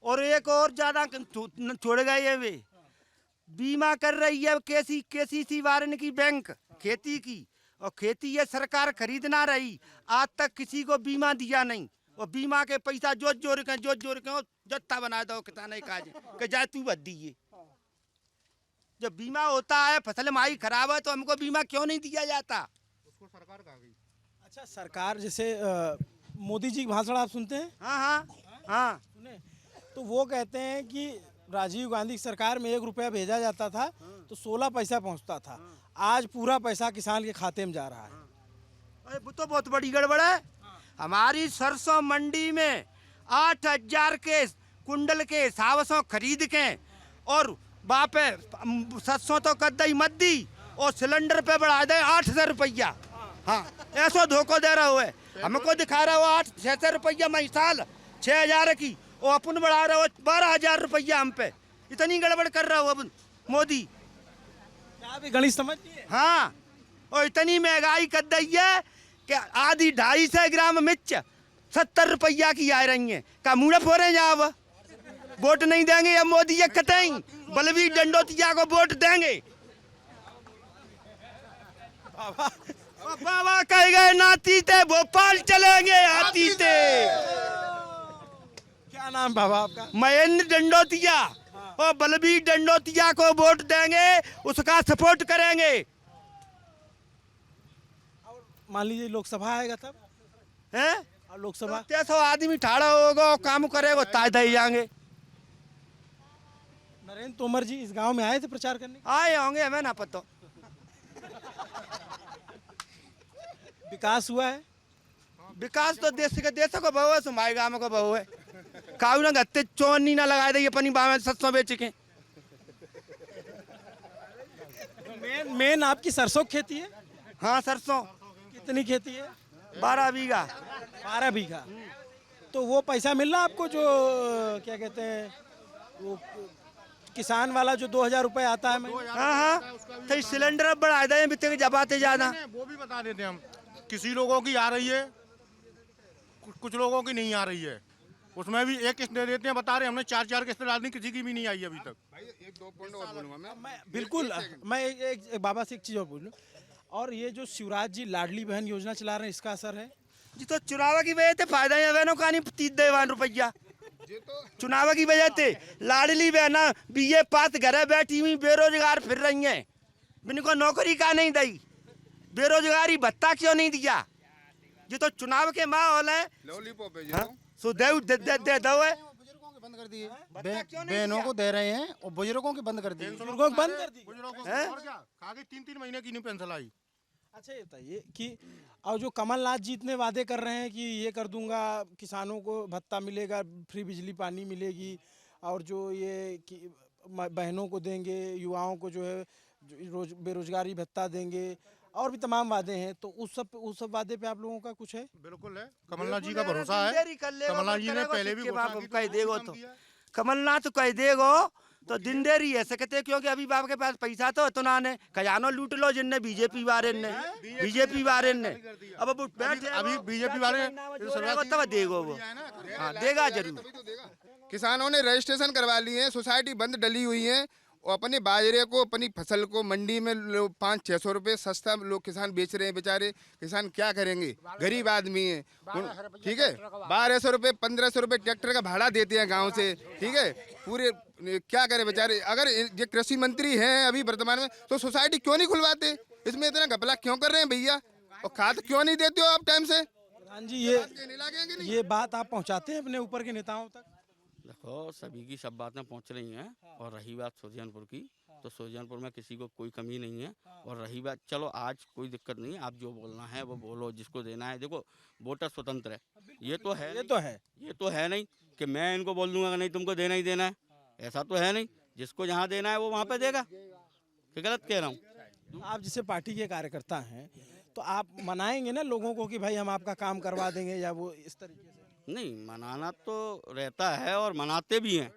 और एक और ज्यादा छोड़ गए ये वे बीमा कर रही है केसीसी वारन की बैंक खेती की, और खेती ये सरकार खरीद ना रही। आज तक किसी को बीमा दिया नहीं, और बीमा के पैसा जोड़ के जत्था बना दो किसान के जाए तू बद दिए। जब बीमा होता है फसल हमारी खराब है तो हमको बीमा क्यों नहीं दिया जाता? उसको सरकार कहा गई। अच्छा, सरकार जैसे मोदी जी के भाषण आप सुनते हैं? हाँ हाँ हाँ सुने। तो वो कहते हैं कि राजीव गांधी की सरकार में 1 रुपया भेजा जाता था तो 16 पैसा पहुंचता था। आज पूरा पैसा किसान के खाते में जा रहा है। अरे वो तो बहुत बड़ी गड़बड़ है। हमारी सरसों मंडी में 8,000 के कुंडल के हिसाब से खरीद के और बापे सरसों तो कद्दई मत दी और सिलेंडर पे बढ़ा दे 8,000 रुपया। हाँ, ऐसा धोखा दे रहा है। हमको दिखा रहा हो 8-6 रुपया में साल 6,000 की, और अपन बढ़ा रहा हो 12,000 रुपया हम पे। इतनी गड़बड़ कर रहा हो अब मोदी। क्या आप ये गणित समझ लिए? हाँ, और इतनी महंगाई कर दी है कि आधी 250 ग्राम मिर्च 70 रुपया की आ रही है। का मुँह फोड़े जाओ, वोट नहीं देंगे अब मोदी ये कतई बलबीर डंडोतिया को वोट देंगे। बाबा कह गए नाती ते भोपाल चलेंगे हाथी ते। क्या नाम बाबा आपका? महेंद्र डंडोतिया। और बलबीर डंडोतिया को वोट देंगे, उसका सपोर्ट करेंगे। और मान लीजिए लोकसभा आएगा तब हैं? और लोकसभा 300 आदमी ठाड़ा होगा, काम करेगा ताज दे जाएंगे। नरेंद्र तोमर जी इस गांव में आए थे प्रचार करने? आए होंगे, हमें ना पता। विकास हुआ है? विकास तो देश को बहु है, सुमाई गाँव को बहु है। काऊ ना गत्ते चोनी ना लगा दे अपनी बामें 700 बेच के। मेन आपकी सरसों की खेती है? हाँ, सरसों कितनी खेती है? 12 बीघा। 12 बीघा। तो वो पैसा मिल रहा आपको जो क्या कहते हैं वो किसान वाला जो 2,000 रुपए आता है? हाँ हाँ, तो सिलेंडर अब बढ़ा दे बिते जबाते ज्यादा। वो भी बता देते हैं हम, किसी लोगों की आ रही है, कुछ लोगों की नहीं आ रही है। उसमें भी एक किस्त दे देते हैं, बता रहे हमने 4 किस्त डाल दी, किसी की भी नहीं आई अभी तक। भाई 1-2 पॉइंट और बोलूंगा मैं बिल्कुल। मैं एक बाबा से एक चीज और बोलूं, और ये जो शिवराज जी लाडली बहन योजना चला रहे हैं, इसका असर है? जी तो चुनाव की वजह से फायदा है बहनों का नहीं 30 रुपया। चुनाव की वजह से लाडली बहना बीए पास घरे बैठी हुई बेरोजगार फिर रही हैं, इनको नौकरी का नहीं दी, बेरोजगारी भत्ता क्यों नहीं दिया? ये तो चुनाव के माहौल है। लॉलीपॉप है ये। सो दे दो है। बुजुर्गों के बंद कर दिए, बहनों को दे रहे हैं और बुजुर्गों के बंद कर दिए। बुजुर्गों को बंद कर दी। बुजुर्गों को और क्या, आगे 3-3 महीने की नहीं पेंशन आई। अच्छा, ये बताइए कि और जो कमलनाथ जी इतने वादे कर रहे हैं कि ये कर दूंगा, किसानों को भत्ता मिलेगा, फ्री बिजली पानी मिलेगी, और जो ये कि बहनों को देंगे, युवाओं को जो है बेरोजगारी भत्ता देंगे, और भी तमाम वादे हैं, तो उस सब वादे पे आप लोगों का कुछ है? बिल्कुल है, कमलनाथ जी का भरोसा है। कमलनाथ जी ने पहले भी कह देगो तो कमलनाथ कह देगो तो दिन देरी है सकते, क्योंकि अभी बाप के पास पैसा तो इतना ने खजानो लूट लो जिनने बीजेपी वाले ने अब बैठे अभी बीजेपी वाले तब देगो वो। हाँ, देगा जरूर। किसानों ने रजिस्ट्रेशन करवा लिए हैं, सोसाइटी बंद डली हुई है, और अपने बाजरे को, अपनी फसल को मंडी में 500-600 रुपये सस्ता लोग किसान बेच रहे हैं। बेचारे किसान क्या करेंगे, गरीब आदमी है, ठीक है। 1200 रुपये 1500 रुपये ट्रैक्टर का भाड़ा देते हैं गांव से, ठीक है। पूरे क्या करें बेचारे। अगर ये कृषि मंत्री हैं अभी वर्तमान में, तो सोसाइटी क्यों नहीं खुलवाते? इसमें इतना घपला क्यों कर रहे हैं भैया? और खाद क्यों नहीं देते हो आप टाइम से? प्रधान जी, ये बात आप पहुंचाते हैं अपने ऊपर के नेताओं तक? देखो, सभी की सब बातें पहुंच रही हैं। और रही बात सुरजनपुर की, तो सुरजनपुर में किसी को कोई कमी नहीं है। और रही बात, चलो आज कोई दिक्कत नहीं है, आप जो बोलना है वो बोलो, जिसको देना है। देखो, वोटर स्वतंत्र है, ये तो है नहीं कि मैं इनको बोल दूंगा कि नहीं तुमको देना ही देना है, ऐसा तो है नहीं। जिसको जहाँ देना है वो वहाँ पे देगा। कि गलत कह रहा हूँ? आप जिसे पार्टी के कार्यकर्ता हैं, तो आप मनाएंगे ना लोगों को कि भाई हम आपका काम करवा देंगे, या वो इस तरीके से? नहीं, मनाना तो रहता है और मनाते भी हैं।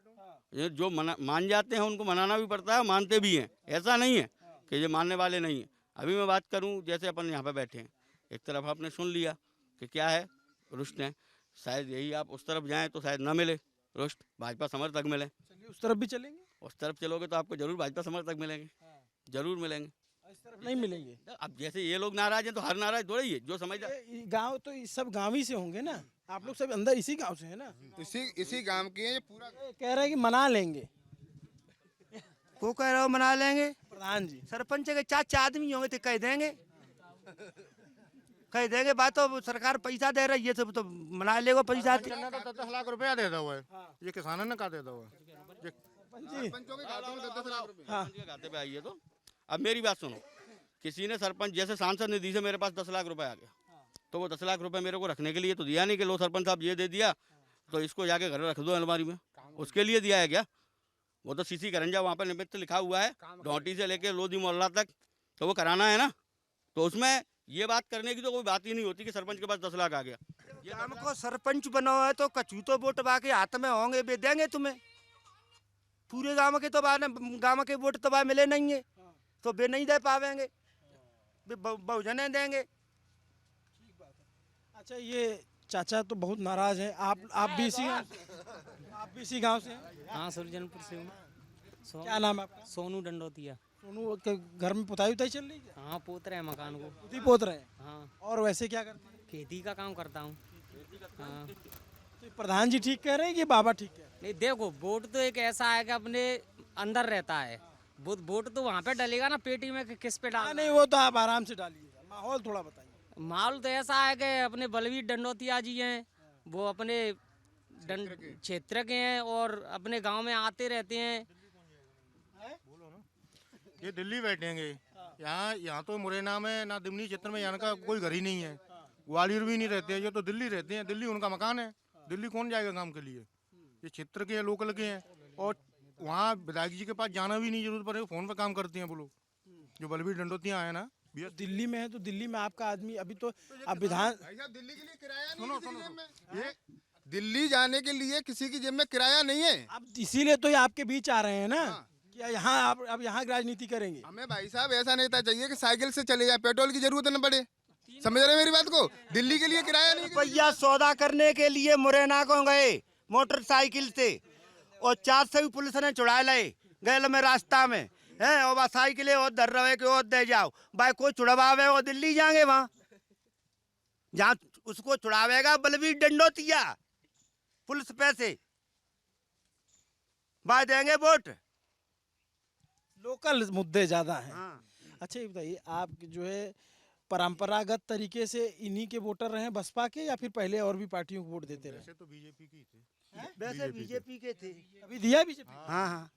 ये जो मान जाते हैं उनको मनाना भी पड़ता है, मानते भी हैं। ऐसा नहीं है कि ये मानने वाले नहीं हैं। अभी मैं बात करूं, जैसे अपन यहाँ पे बैठे हैं, एक तरफ आपने सुन लिया कि क्या है, रुष्ट है, शायद यही आप उस तरफ जाएं तो शायद ना मिले, रुष्ट भाजपा समर्थक मिले। चलिए उस तरफ भी चलेंगे, उस तरफ चलोगे तो आपको जरूर भाजपा समर्थक मिलेंगे, जरूर मिलेंगे। इस तरफ नहीं मिलेंगे। अब जैसे ये लोग नाराज हैं तो हर नाराज थोड़ा ही है, जो समझदार ये गांव तो ये सब गांव ही से होंगे ना, आप लोग सब अंदर इसी गांव से है ना। इसी गांव के हैं, ये पूरा ये कह रहे हैं कि मना लेंगे को कह रहे हो मना लेंगे? प्रधान जी। सरपंच के 4 आदमी होंगे तो कह देंगे, कह देंगे। बात तो सरकार पैसा दे रही है तो मना लेगा पैसा। चलना तो 10 लाख रुपया देता हुआ है, ये किसानों ने कहा देता हुआ है। सरपंचों के खाते में 10 लाख रुपए। हाँ, के खाते पे आई है। तो अब मेरी बात सुनो, किसी ने सरपंच जैसे सांसद निधि से मेरे पास 10 लाख रुपए आ गया, तो वो 10 लाख रुपए मेरे को रखने के लिए तो दिया नहीं कि लो सरपंच साहब ये दे दिया तो इसको जाके घर रख दो अलमारी में, उसके लिए दिया है क्या? वो तो सीसी करंजा वहाँ पर निमित्त लिखा हुआ है, डोंटी से लेके लोधी मोहल्ला तक, तो वो कराना है ना। तो उसमें ये बात करने की तो कोई बात ही नहीं होती कि सरपंच के पास 10 लाख आ गया। हमको सरपंच बनो है तो कछु तो वोट बाके हाथ में होंगे, वे देंगे तुम्हें। पूरे गांव के तो गांव के वोट तो मिले नहीं है, तो वे नहीं दे पावेंगे, वे बहुजने देंगे। अच्छा ये चाचा तो बहुत नाराज हैं, आप भी इसी गांव से हैं? हाँ सुरजनपुर से हूँ। क्या नाम है आपका? सोनू डंडोतिया। सोनू के घर में पुताई उताई चल रही है? हाँ पोत रहे हैं मकान को। खुद ही पोत रहे हैं। हाँ और वैसे क्या करते हैं? खेती का काम करता हूँ। हाँ तो प्रधान जी ठीक कह रहे हैं कि बाबा ठीक कह रहे हैं? नहीं देखो वोट तो एक ऐसा है कि अपने अंदर रहता है, वोट तो वहाँ पे डलेगा ना पेटी में कि किस पे हाँ, डाल। नहीं वो तो आप आराम से डालिएगा, माहौल थोड़ा बताइए। माहौल तो ऐसा है कि अपने बलवीर डंडोतिया जी हैं, वो अपने क्षेत्र के हैं और अपने गांव में आते रहते हैं। ये दिल्ली बैठेंगे, यहाँ तो मुरैना में ना दिमनी क्षेत्र में यहाँ का कोई घर ही नहीं है, ग्वालियर भी नहीं रहते हैं, ये तो दिल्ली रहते हैं, दिल्ली उनका मकान है, दिल्ली कौन जाएगा काम के लिए? ये क्षेत्र के हैं, लोकल के हैं, और वहाँ विधायक जी के पास जाना भी नहीं जरूरत पड़ेगी, फोन पर काम करते हैं वो लोग। जो बलबीर डंडोतिया है ना, दिल्ली में है तो दिल्ली में आपका आदमी अभी तो अब विधान भाई साहब दिल्ली के लिए किराया नहीं है किसी की जेब में। ये दिल्ली जाने के लिए किसी की जेब में किराया नहीं है। अब इसीलिए तो ये आपके बीच आ रहे हैं ना कि यहाँ आप अब यहाँ की राजनीति करेंगे। हमें भाई साहब ऐसा नेता चाहिए कि साइकिल से चले जाए, पेट्रोल की जरूरत न पड़े। समझ रहे हैं मेरी बात को? दिल्ली के लिए किराया नहीं। रुपया सौदा करने के लिए मुरैना को गए मोटरसाइकिल से, और 4 से भी पुलिस ने चुड़ा लाए गैल में रास्ता में है, और साइकिल और धर रहे कि और दे जाओ भाई, कोई चुड़वावे वो दिल्ली जाएंगे, वहाँ जहाँ उसको चुड़ावेगा बलबीर डंडोतिया पुलिस पैसे भाई देंगे वोट। लोकल मुद्दे ज्यादा हैं। हाँ। अच्छा ये बताइए, आप जो है परंपरागत तरीके से इन्हीं के वोटर रहे बसपा के, या फिर पहले और भी पार्टियों को वोट देते रहे? वैसे तो बीजेपी की थे, वैसे बीजेपी के थे। अभी दिया बीजेपी? हाँ हाँ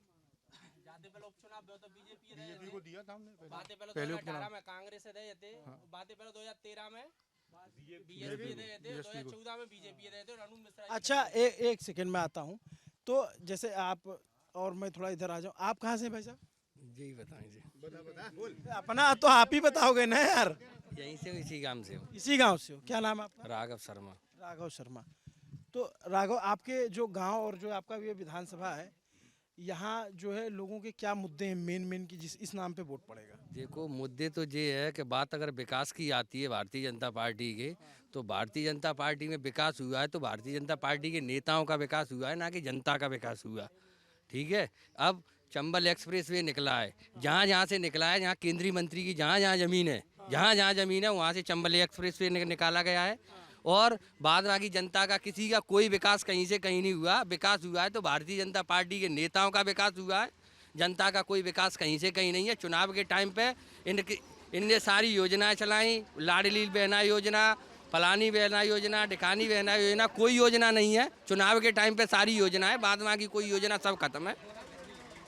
बीजेपी को दिया था हमने बातें पहले पहले 2018 में कांग्रेस से दे थे, बातें पहले 2013 में बीजेपी दे थे, 2014 में बीजेपी दे थे और अरुण मिश्रा। अच्छा एक सेकंड में आता हूँ। तो जैसे आप और मैं थोड़ा इधर आ जाऊँ, आप कहाँ से भाई साहब? जी बताएं जी। अपना तो आप ही बताओगे ना यार। यहीं से इसी गांव से हो। इसी गांव से हो? क्या नाम है आपका? राघव शर्मा। राघव शर्मा। तो राघव, आपके जो गांव और जो आपका ये विधानसभा है, यहाँ जो है लोगों के क्या मुद्दे हैं मेन की जिस इस नाम पे वोट पड़ेगा? देखो मुद्दे तो ये है कि बात अगर विकास की आती है भारतीय जनता पार्टी के, तो भारतीय जनता पार्टी में विकास हुआ है तो भारतीय जनता पार्टी के नेताओं का विकास हुआ है, ना कि जनता का विकास हुआ। ठीक है, अब चंबल एक्सप्रेस वे निकला है, जहाँ जहाँ से निकला है, जहाँ केंद्रीय मंत्री की जहाँ जहाँ ज़मीन है, वहाँ से चंबल एक्सप्रेस वे निकाला गया है, और बाद बाकी जनता का किसी का कोई विकास कहीं से कहीं नहीं हुआ। विकास हुआ है तो भारतीय जनता पार्टी के नेताओं का विकास हुआ है, जनता का कोई विकास कहीं से कहीं नहीं है। चुनाव के टाइम पे इनने सारी योजनाएं चलाई, लाडली बहना योजना, फलानी बहना योजना, ढिकानी बहना योजना, कोई योजना नहीं है। चुनाव के टाइम पे सारी योजनाएं, बाद बाकी कोई योजना सब खत्म है।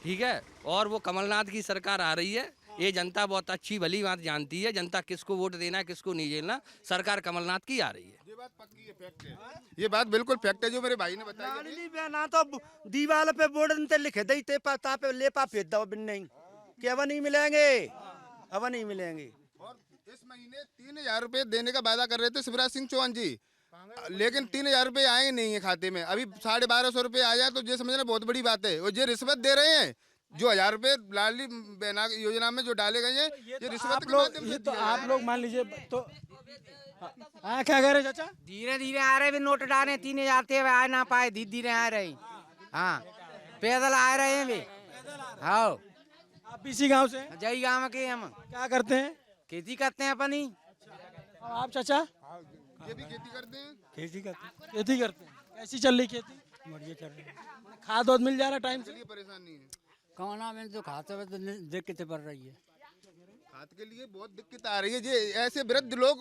ठीक है, और वो कमलनाथ की सरकार आ रही है, ये जनता बहुत अच्छी भली बात जानती है, जनता किसको वोट देना है किसको नहीं देना, सरकार कमलनाथ की आ रही है। ये बात पक्की है, फैक्ट है। ये बात बिल्कुल फैक्ट है जो मेरे भाई ने बताया। लाडली बहना तो दीवार पे बोर्ड ते लिखे देते पता पे ले पा फेंक दो बिन नहीं कि अब नहीं मिलेंगे, अब नहीं मिलेंगे। और इस महीने 3000 रुपए देने का वादा कर रहे थे शिवराज सिंह चौहान जी, लेकिन 3000 रुपए आए नहीं है खाते में। अभी 1250 रुपए आ जाए तो ये समझना बहुत बड़ी बात है। और ये रिश्वत दे रहे हैं, जो 1000 रुपए लाडली बहना योजना में जो डाले गए हैं, ये रिश्वत के माध्यम से ये तो दिया आप लोग मान लीजिए तो हाँ क्या कह रहे चाचा? धीरे धीरे आ रहे भी नोट डाले, 3000 थे आए ना पाए, धीरे धीरे आ रहे। हाँ पैदल आ रहे हैं वे। हाँ आप भी इसी गांव से हैं? जय गाँव के हम क्या करते हैं? खेती करते हैं अपनी। और आप चाचा? ये भी खेती करते हैं। खेती करते हैं। कैसी चल रही खेती? बढ़िया चल रही है। खाद वाद मिल जा रहा है टाइम से? चलिए परेशान नहीं है। कहना में तो खाते में तो दिक्कत पड़ रही है। खाद के लिए बहुत दिक्कत आ रही है। ये ऐसे वृद्ध लोग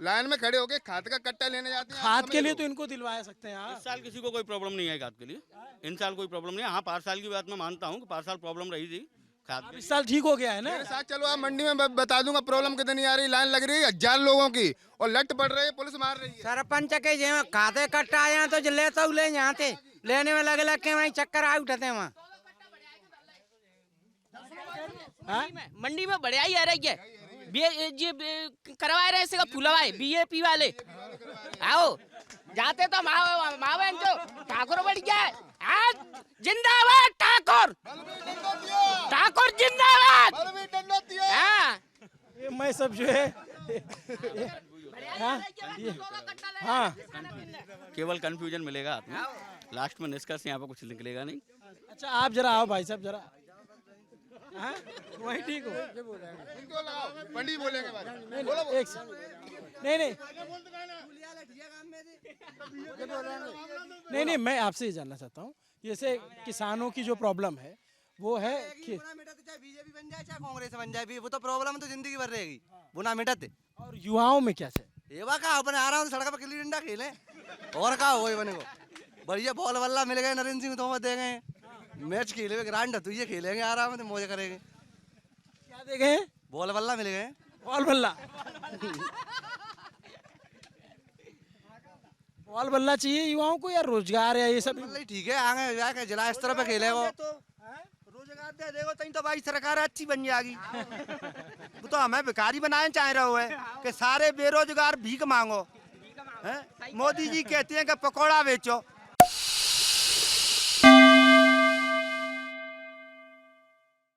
लाइन में खड़े होके खाद का कट्टा लेने जाते हैं। खाद के लिए तो इनको दिलवा सकते हैं आप। इस साल किसी को कोई प्रॉब्लम नहीं है खाद के लिए, इन साल कोई प्रॉब्लम नहीं है। हाँ 5 साल की बात मैं मानता हूँ कि 5 साल प्रॉब्लम रही थी खाद अब की। इस साल ठीक हो गया है ना? मेरे साथ चलो, आप मंडी में बता दूंगा प्रॉब्लम कितनी आ रही। लाइन लग रही है 1000 लोगों की और लट पड़ रहे हैं, पुलिस मार रही है। सरपंच के जो खाते कट्टा आया तो जो लेता हूँ ले यहाँ थे लेने में लगे लग के वहीं चक्कर आ उठते हैं वहाँ। मंडी में बढ़िया ही आ रही है। करवा रहे इसका फुलवाए बीएपी वाले। आओ जाते तो मावे जो ठाकुर बढ़ गया। जिंदाबाद ठाकुर, ठाकुर जिंदाबाद। हाँ ये मैं सब जो है हाँ केवल कंफ्यूजन मिलेगा हाथ में, लास्ट में निष्कर्ष यहाँ पे कुछ निकलेगा नहीं। अच्छा आप जरा आओ भाई साहब जरा। हाँ वही ठीक हो। इनको लगाओ, पंडी बोलेंगे बाद में। नहीं, एक नहीं नहीं मैं आपसे ये जानना चाहता हूँ, जैसे किसानों की जो प्रॉब्लम है वो है कि चाहे बीजेपी बन जाए चाहे कांग्रेस बन जाए, वो तो प्रॉब्लम तो जिंदगी भर रहेगी, वो ना मिटते। और युवाओं में क्या है? ये का अपने आ रहा हूँ सड़क पर गिल्ली डंडा खेले और का हो बने को बढ़िया बॉल बल्ला मिल गए। नरेंद्र सिंह तोमर दे गए, मैच खेले ग्रांड तो ये खेलेंगे आराम से, मौज करेंगे। क्या दे गए? बॉल बल्ला मिल गए। बॉल बल्ला बॉल बल्ला चाहिए युवाओं को या रोजगार या ये सब? ठीक है, आगे जाके जिला स्तर पे खेले वो रोजगार दे देखो तभी तो भाई सरकार अच्छी बन जाएगी। वो तो हमें भिखारी बनाए चाह रहे हो है कि सारे बेरोजगार भीख मांगो। मोदी जी कहते हैं कि पकौड़ा बेचो,